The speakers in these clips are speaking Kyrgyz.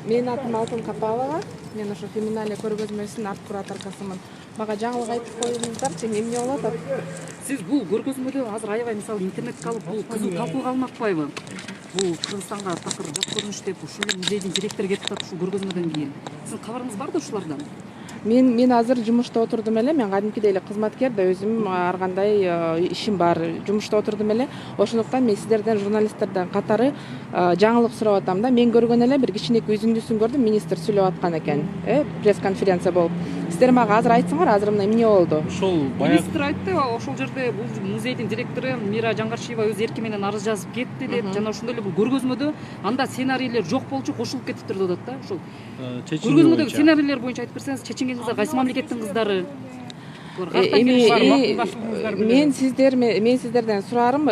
Менин атым Алтын Капалова. Мен ошо Феминалия көргөзмөсүнүн арт кураторкасымын. Мага жаңылык айтып коюңуздарчы, эмне болуп атат? Сиз бул көргөзмөдө азыр аябай мисалы интернетке алып бул кызуу талкууга алмакпайбы? Бул Кыргызстанга такыр жат көрүнүш деп ушул музейдин директору кетип атат ушул көргөзмөдөн кийин. Сиздин кабарыңыз барбы ушулардан? Мен азыр жумушта отурдум эле. Мен кадимкидей эле кызматкер да, өзүм ар кандай ишим бар. Жумушта отурдум эле. Ошондуктан мен сиздерден, журналисттерден катары жаңылык сурап атам да. Мен көргөн эле бир кичинекей үзүндүсүн көрдүм, министр сүйлөп аткан экен. Пресс-конференция болуп. Сиздер мага азыр айтсаңар, азыр мына эмне болду? Ошол министр айтты, ошол жерде бул музейдин директору Мира Жаңгаршиева өз эрки менен арыз жазып кетти деп, жана ошондой эле бул көргөзмөдө анда сценарийлер жок болчу, кошулуп кетиптир деп атат да. Ошол көргөзмөдөгү сценарийлер боюнча айтып берсеңиз, чеченген кыздар кайсы мамлекеттин кыздары? Мен сиздерден сурарым,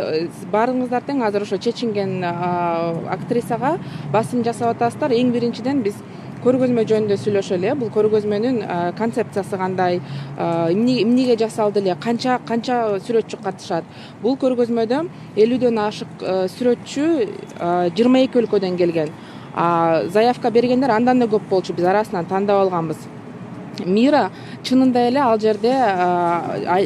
барыңыздар тең азыр ошо чечинген актрисага басым жасап атасыздар. Эң биринчиден биз көргөзмө жөнүндө сүйлөшөлү. Бул көргөзмөнүн концепциясы кандай, эмнеге жасалды эле, канча сүрөтчү катышат. Бул көргөзмөдө 50дөн ашык сүрөтчү 22 өлкөдөн келген. Заявка бергендер андан да көп болчу, биз арасынан тандап алганбыз. Мира чынында эле ал жерде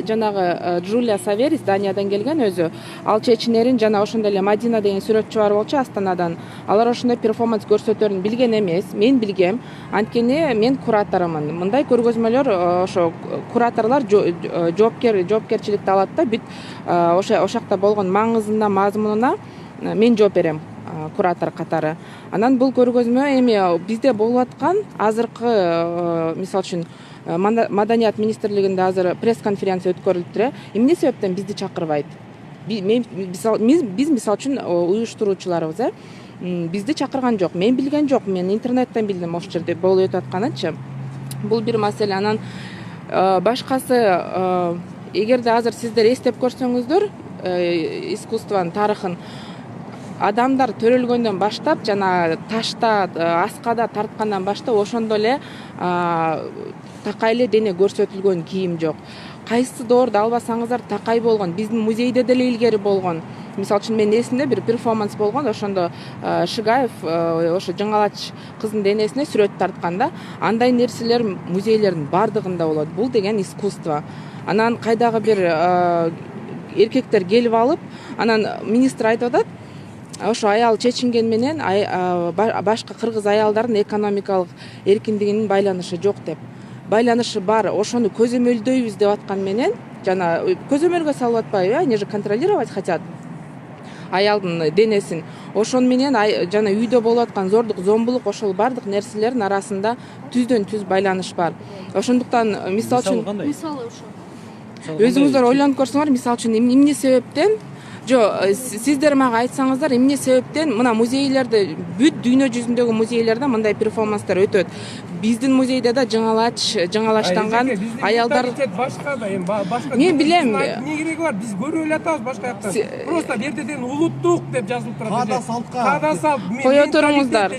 жанагы Джулия Саверис Даниядан келген өзү. Ал чечинерин жана ошондой эле Мадина деген сүрөтчү бар болчу Астанадан. Алар ошондой перформанс көрсөтөрүн билген эмес. Мен билгем. Анткени мен кураторумун. Мындай көргөзмөлөр ошо кураторлор жоопкерчиликти алат да. Бүт ошо жакта болгон маңызына, мазмунуна мен жооп берем. Куратор катары. Анан бул көргөзмө эми бизде болуп аткан азыркы мисалы үчүн Маданият министрлигинде азыр пресс-конференция өткөрүлүптүр. Эмне себептен бизди чакырбайт? Биз мисалы үчүн уюштуруучуларыбыз, бизди чакырган жок. Мен билген жок. Мен интернеттен билдим ошол жерде болуп өтүп атканынчы. Бул бир маселе. Анан башкасы, эгерде азыр сиздер эстеп көрсөңүздөр, искусствонун тарыхын адамдар төрөлгөндөн баштап, жана ташта, аскада тарткандан баштап ошондой эле такай эле дене көрсөтүлгөн кийим жок. Кайсы доордо албасаңыздар такай болгон. Биздин музейде деле илгери болгон. Мисалы үчүн менин эсимде бир перформанс болгон. Ошондо Шигаев ошо Жыңалач кыздын денесине сүрөт тарткан да. Андай нерселер музейлердин бардыгында болот. Бул деген искусство. Анан кайдагы бир эркектер келип алып, анан министр айтып атат, ошо аял чечинген менен башка кыргыз аялдардын экономикалык эркиндигинин байланышы жок деп. Байланышы бар, ошону көзөмөлдөйбүз деп аткан менен, жана көзөмөлгө салып атпайбы, они же контролировать хотят аялдын денесин. Ошон менен жана үйдө болуп аткан зордук, зомбулук, ошол бардык нерселердин арасында түздөн түз байланыш бар. Ошондуктан мисалы үчүн өзүңүздөр ойлонуп көрсөңөр, мисалы үчүн эмне себептен сиздер мага айтсаңыздар, эмне себептен мына музейлерде, бүт дүйнө жүзүндөгү музейлерде мындай перформанстар өтөт. Биздин музейде да жаңалаштанган аялдар башка да, эми башка. Мен билем. Эмне кереги бар? Биз көрүп эле атабыз башка жакта. Просто бертеден улуттук деп жазылып турат. Када салт. Кое туруңуздар.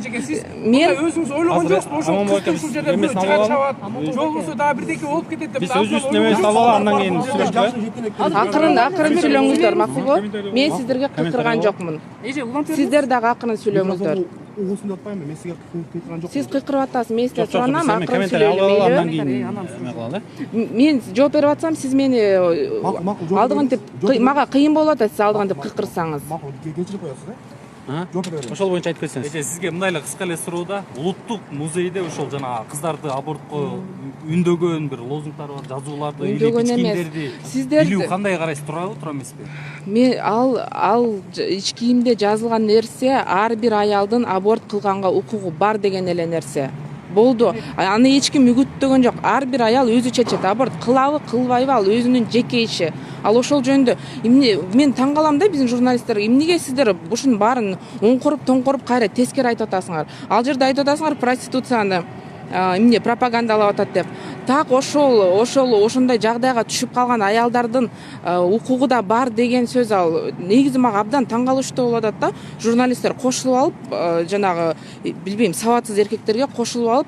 Мен өзүңүз ойлогон жоксуз, ошол жерде бир чыгар чабат. Жолбосо дагы бирдеке болуп кетет деп. Биз өзүбүздүн немебизди алып алып андан кийин сүйлөшпөйбү? Акырын сүйлөңүздөр, макулбу? Мен сиздерге кыйкырган жокмун. Сиздер дагы акырын сүйлөңүздөр. Угусун деп атпаймынбы? Мен сизге кыйкырган жокмун. Сиз кыйкырып атасыз, мен сизден суранам, акырын комментарий алып алып сүйлөйлү. андан кийин Мен жооп берип атсам, сиз мени алдыгантип мага кыйын болуп атат, сиз алдыгантип кыйкырсаңыз. Макул, кечирип коесуз, ошол боюнча айтып кетсеңиз. Сизге мындай эле кыска эле суроуда, улуттук музейде ошол жана кыздарды абортко үндөгөн бир лозунгтар бар, жазууларды или кийимдерди билүү кандай карайсыз, туурабы, туура эмеспи? Мен ал ич кийимде жазылган нерсе ар бир аялдын аборт кылганга укугу бар деген эле нерсе. Болду. Аны эч ким үгүттөгөн жок. Ар бир аял өзү чечет. Аборт кылабы, кылбайбы, ал өзүнүн жеке иши. Ал ошол жөнүндө мен таң калам да, биздин журналисттер, эмнеге сиздер ушунун баарын оңкуруп, тоңкуруп кайра тескери айтып атасыңар? Ал жерде айтып атасыңар проституцияны эмне пропагандалап атат деп. Так ошондой жагдайга түшүп калган аялдардын укугу да бар деген сөз ал негизи мага абдан таң калыштуу болуп атат да. Журналисттер кошулуп алып, жанагы билбейм, сабатсыз эркектерге кошулуп алып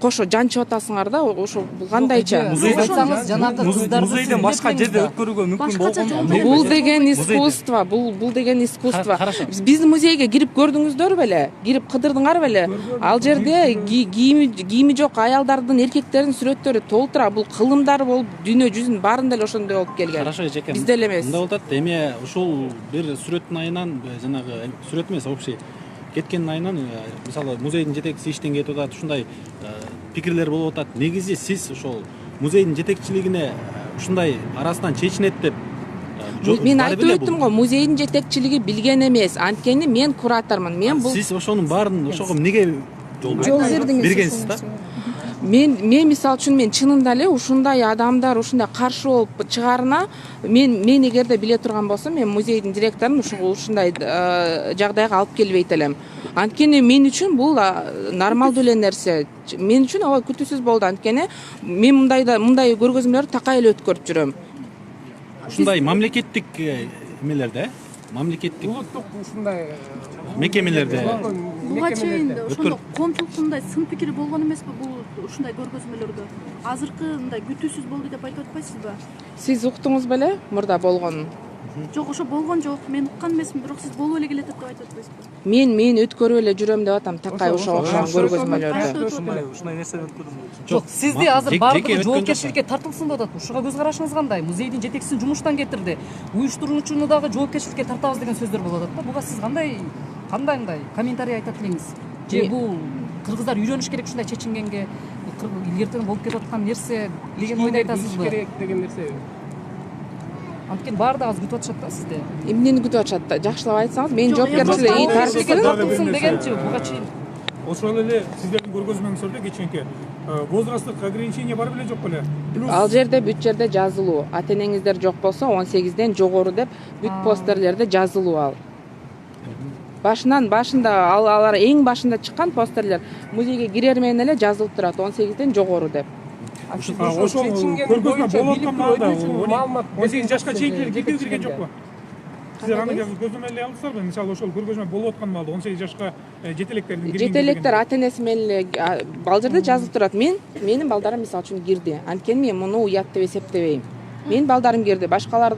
кошо жанчып атасыңар да, ошо бул кандайча? Айтсаңыз жанагы кыздарды музейден башка жерде өткөрүүгө мүмкүн болгонго. Бул деген искусство, бул деген искусство. Биздин музейге кирип көрдүңүздөр беле? Кирип кыдырдыңар беле? Ал жерде кийими жок аялдардын, эркектердин сүрөттөрү толтура. Бул кылымдар болуп, дүйнө жүзүнүн баарында эле ошондой болуп келген. Хорошо эжеке. Бизде эле эмес. Мындай болот, эми ушул бир сүрөттүн айынан жанагы сүрөт эмес, общий кеткендин айынан мисалы музейдин жетекчиси иштен кетип атат, ушундай пикирлер болуп атат. Негизи сиз ошол музейдин жетекчилигине ушундай арасынан чечинет деп мен айтып өттүм го, музейдин жетекчилиги билген эмес. Анткени мен куратормун. Мен бул сиз ошонун баарын ошого эмнеге жол бергенсиз да? Мен мисалы үчүн мен чынында эле ушундай адамдар ушундай каршы болуп чыгарына мен эгерде биле турган болсом, мен музейдин директорун ушундай жагдайга алып келбейт элем. Анткени мен үчүн бул нормалдуу эле нерсе. Мен үчүн ой күтүүсүз болду, анткени мен мындай көргөзмөлөрдү такай эле өткөрүп жүрөм. Ушундай мамлекеттик эмелерде, мамлекеттик улуттук ушундай мекемелерде Буга чейин ошондо коомчулуктун сын пикири болгон эмеспи бул ушундай көргөзмөлөрдө? Азыркы мындай күтүүсүз болду деп айтып атпайсызбы? Сиз уктуңуз беле мурда болгонун? Жок, ошо болгон жок. Мен уккан эмесмин, бирок сиз болуп эле келатат деп айтып атпайсызбы? Мен өткөрүп эле жүрөм деп атам, такай ошого окшогон көргөзмөлөрдү. Ушундай нерсени өткөрдүм. Жок, сизди азыр баардыгы жоопкерчиликке тартылсын деп атат. Ушуга көз карашыңыз кандай? Музейдин жетекчисин жумуштан кетирди. Уюштуруучуну дагы жоопкерчиликке тартабыз деген сөздөр болуп атат да. Буга сиз кандай комментарий айтат элеңиз? Же бул кыргыздар үйрөнүш керек ушундай чечингенге, илгертен болуп кетип аткан нерсе деген ойду айтасызбы? керек деген нерсе. Анткени баардыгы азыр күтүп атышат да сизди. Эмнени күтүп атышат да? Жакшылап айтсаңыз, мен жоопкерчиликке тартылсын дегенчи буга чейин. Ошол эле сиздердин көргөзмөңүздөрдө кечинки возрасттык ограничение бар беле жок беле? Ал жерде бүт жерде жазылуу. Ата-энеңиздер жок болсо 18ден жогору деп бүт постерлерде жазылуу ал. Башында алар эң башында чыккан постерлер музейге кирер менен эле жазылып турат 18ден жогору деп. Ошол көргөзмө болуп аткан маалда 18 жашка чейинкилер кирген жокпу? Сиздер аны көзөмөл эле алдыңыздарбы? Мисалы ошол көргөзмө болуп аткан маалда 18 жашка жетелектердин кирген. Жетелектер ата-энеси менен эле ал жерде жазылып турат. Менин балдарым мисалы үчүн кирди. Анткени мен муну уят деп эсептебейм. Менин балдарым кирди. Башкалар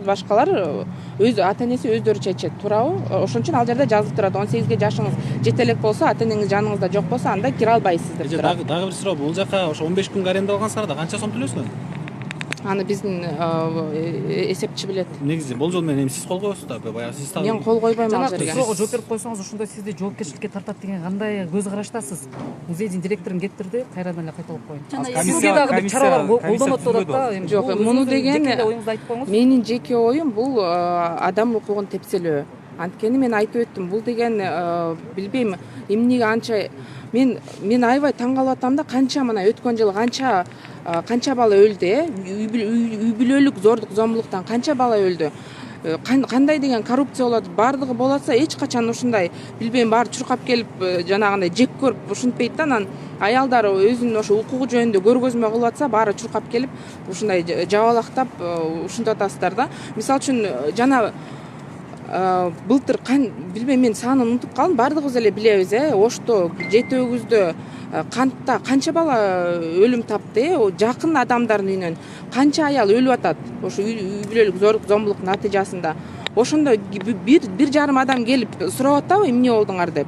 өз ата-энеси өздөрү чечет, туурабы? Ошон үчүн ал жерде жазылып турат. 18ге жашыңыз жетелек болсо, ата-энеңиз жаныңызда жок болсо, анда кире албайсыз деп турат. Дагы бир суроо, бул жака ошо 15 күнгө аренда алгансыңар да канча сом төлөйсүңөр? Аны биздин эсепчи билет. Негизи болжол менен сиз кол коесуз да, баягы сиз так. Мен кол койбойм ал Жанагы жерге. суроого жооп берип койсоңуз, ошондой сизди жоопкерчиликке тартат деген кандай көз караштасыз? Музейдин директорун кетирди, кайрадан эле кайталап коюн. Сизге дагы бир чаралар колдонот деп атат да. Жок, муну деген оюңузду айтып коюңуз. менин жеке оюм бул адам укугун тепселөө. Анткени мен айтып өттүм, бул деген билбейм эмнеге анча мен аябай таң калып атам да, канча мына өткөн жылы канча бала өлдү, үй бүлөлүк зордук зомбулуктан канча бала өлдү. Кандай деген коррупция болот, баардыгы болот атса эч качан ушундай билбейм баары чуркап келип жанагындай жек көрүп ушинтпейт да. Анан аялдар өзүнүн ошо укугу жөнүндө көргөзмө кылып атса баары чуркап келип ушундай жабалактап ушинтип атасыздар да. Мисалы үчүн жана былтыр билбейм, мен санын унутуп калдым, баардыгыбыз эле билебиз, Ошто Жети өгүздө кантта канча бала өлүм тапты, жакын адамдардын үйүнөн канча аял өлүп атат ошо үй бүлөлүк зордук зомбулук натыйжасында. Ошондо бир жарым адам келип сурап атабы эмне болдуңар деп.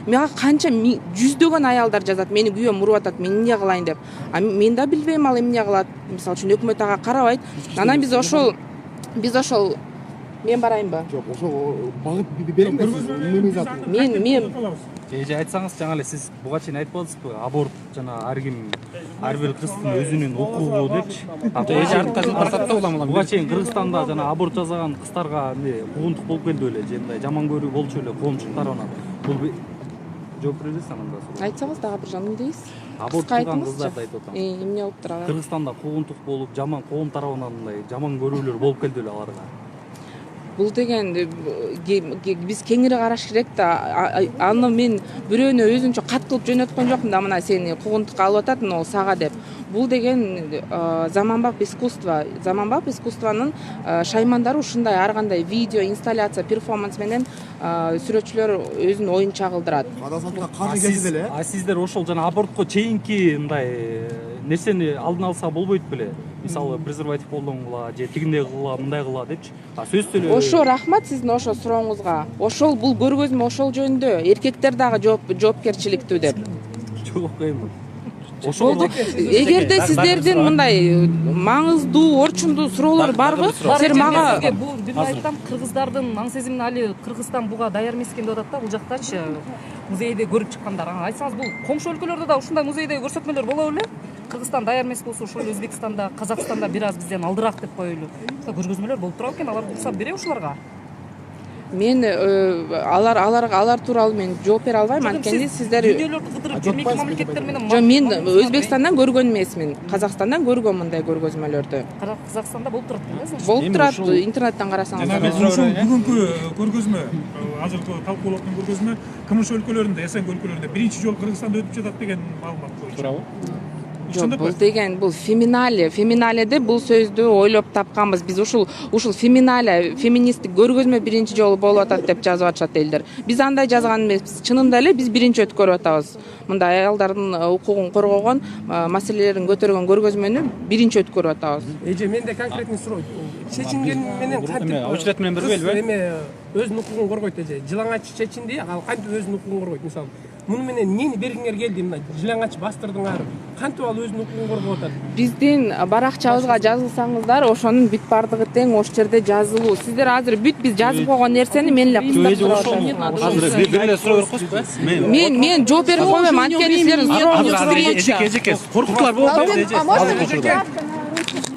Мага канча жүздөгөн аялдар жазат, мени күйөөм уруп атат, мен эмне кылайын деп. Мен да билбейм ал эмне кылат. Мисалы үчүн өкмөт ага карабайт. Анан биз ошол мен барайынбы? Жок, ошо багып бериңиз. Мен Эже айтсаңыз, жаңа эле сиз буга чейин айтып атасызбы, аборт жана ар бир кыздын өзүнүн укугу депчи. Эже артка жылбасат да уламалам. Буга чейин Кыргызстанда жана аборт жасаган кыздарга куугунтук болуп келди беле, же мындай жаман көрүү болчу эле коомчулук тарабынан. Бул жооп бере аласыз андан да? айтсаңыз дагы бир жөн дейсиз. Аборт кылган кыздарды айтып атам. Эмне болуп турат? Кыргызстанда куугунтук болуп, жаман коом тарабынан мындай жаман көрүүлөр болуп келди беле аларга. бул деген биз кеңири караш керек да. Аны мен бирөөнө өзүнчө кат кылып жөнөткөн жокмун да, мына сени куугунтукка алып атат, мына сага деп. Бул деген заманбап искусство. Заманбап искусствонун шаймандары ушундай ар кандай видео, инсталляция, перформанс менен сүрөтчүлөр өзүнүн оюн чагылдырат. Ада салтка каршы келди деле. Сиздер ошол жана абортко чейинки мындай нерсени алдын алса болбойт беле? Мисалы презерватив колдонгула же тигиндей кыла, мындай кыла депчи. Сөзсүз эле. Ошо рахмат сиздин ошо сурооңузга. Ошол бул көргөзмө ошол жөнүндө. Эркектер дагы жоопкерчиликтүү деп. Жок эми. Эгерде сиздердин мындай маңыздуу, орчундуу суроолор барбы? Силер мага бул бир айтсам, кыргыздардын аң сезимин али Кыргызстан буга даяр эмес экен деп атат да, бул жактачы музейде көрүп чыккандар. Айтсаңыз, бул коңшу өлкөлөрдө да ушундай музейде көрсөтмөлөр боло беле? Кыргызстан даяр эмес болсо, ошол Өзбекстанда, Казакстанда бир аз бизден алдыраак деп коелу. Көргөзмөлөр болуп турат экен, алар уруксат бере ушуларга. мен алар тууралуу мен жооп бере албайм, анткени сиздер Дүйнөлөрдү кыдырып, 22 мамлекеттер менен. Жок, мен Өзбекстандан көргөн эмесмин. Казакстандан көргөм мындай көргөзмөлөрдү. Казакстанда болуп турат экен да? Болуп турат, интернеттен карасаңыз. Ушул бүгүнкү көргөзмө, азыркы талкуулап аткан көргөзмө КМШ өлкөлөрүндө, СНГ өлкөлөрүндө биринчи жолу Кыргызстанда өтүп жатат деген маалымат боюнча. Туурабы? Жок, бул деген бул феминаледе бул сөздү ойлоп тапканбыз. Биз ушул феминисттик көргөзмө биринчи жолу болуп атат деп жазып атышат элдер. Биз андай жазган эмеспиз. Чынында эле биз биринчи өткөрүп атабыз. Мындай аялдардын укугун коргогон, маселелерин көтөргөн көргөзмөнү биринчи өткөрүп атабыз. Эже, менде конкретный суроо. Чечинген менен кантип очерет менен бирге белби? Эме өзүнүн укугун коргойт эже. Жылаңач чечинди, ал кантип өзүнүн укугун коргойт? Мисалы, муну менен эмнени бергиңер келди? Мына жылаңач бастырдыңар. Кантип ал өзүнүн укугун коргоп атат? Биздин баракчабызга жазылсаңыздар, ошонун бүт бардыгы тең ош жерде жазылуу. Сиздер азыр бүт биз жазып койгон нерсени мен эле кыстап Азыр бир эле суроо берип мен жооп берип койбойм, анткени силердин сурооңуз Эжеке коркутлар болуп атабы?